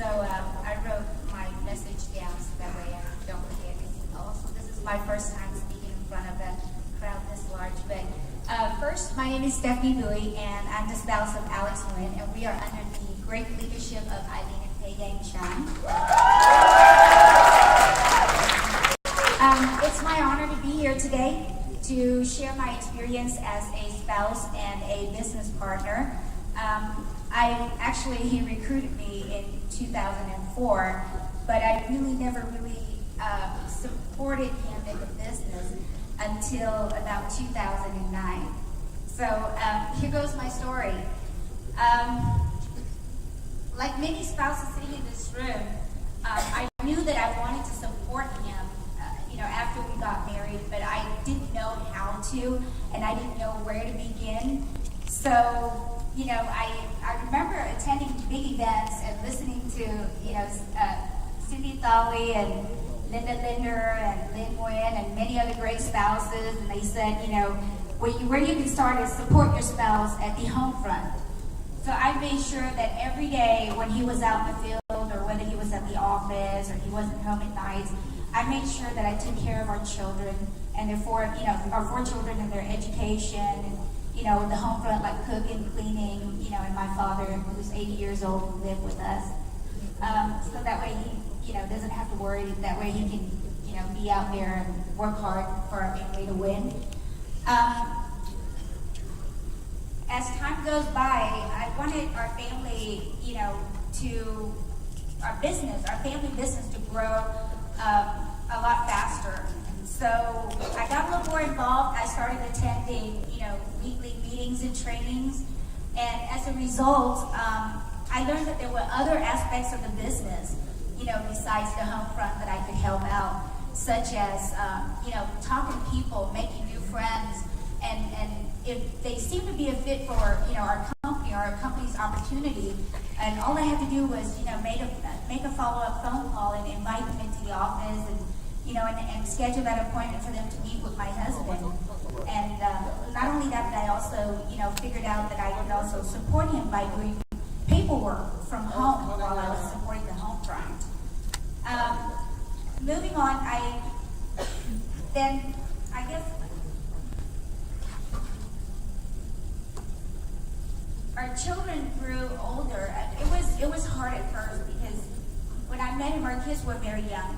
I wrote my message down so that way I don't forget it. Also, this is my first time speaking in front of a crowd this large. But first, my name is Stephanie Bowie, and I'm the spouse of Alex Nguyen, and we are under the great leadership of Eileen and Pei Yang Chan. It's my honor to be here today to share my experience as a spouse and a business partner. He recruited me in 2004, but I never really supported him in the business until about 2009. So here goes my story. Like many spouses sitting in this room, I knew that I wanted to support him, after we got married, but I didn't know how to, and I didn't know where to begin. So, I remember attending big events and listening to, Cindy Thawi and Linda Linder and Lynn Nguyen and many other great spouses, and they said, where you can start is support your spouse at the home front. So I made sure that every day when he was out in the field or whether he was at the office or he wasn't home at night, I made sure that I took care of our children and our four children and their education and, the home front, like cooking, cleaning, and my father, who's 80 years old, who lived with us. So that way he, doesn't have to worry. That way he can, be out there and work hard for our family to win. As time goes by, I wanted our family, our family business to grow a lot faster. So I got a little more involved. I started attending, weekly meetings and trainings. And as a result, I learned that there were other aspects of the business, besides the home front that I could help out, such as, talking to people, making new friends, and if they seem to be a fit for, our company or our company's opportunity, and all I had to do was, make a follow-up phone call and invite them into the office and schedule that appointment for them to meet with my husband. And not only that, but I also, figured out that I could also support him by doing paperwork from home while I was supporting the home front. Moving on, our children grew older. It was hard at first because when I met him, our kids were very young.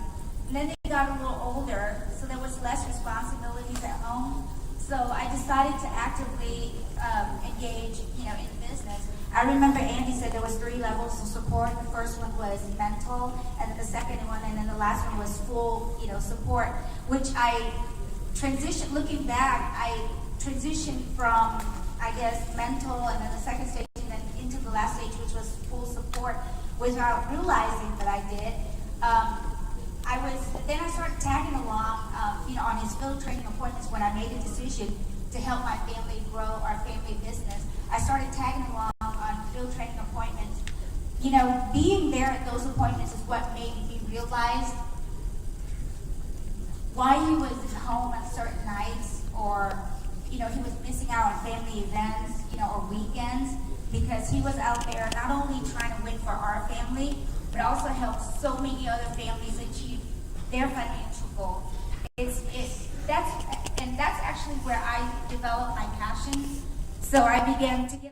And then they got a little older, so there was less responsibilities at home. So I decided to actively engage, in business. I remember Andy said there was 3 levels of support. The first one was mental, and then the second one, and then the last one was full, support, which I transitioned. Looking back, I transitioned from, mental, and then the second stage, and then into the last stage, which was full support, without realizing that I did. Then I started tagging along, on his field training appointments when I made a decision to help my family grow our family business. I started tagging along on field training appointments. Being there at those appointments is what made me realize why he was home on certain nights, or, he was missing out on family events, or weekends, because he was out there not only trying to win for our family, but also help so many other families achieve their financial goals. That's actually where I developed my passion. So I began to get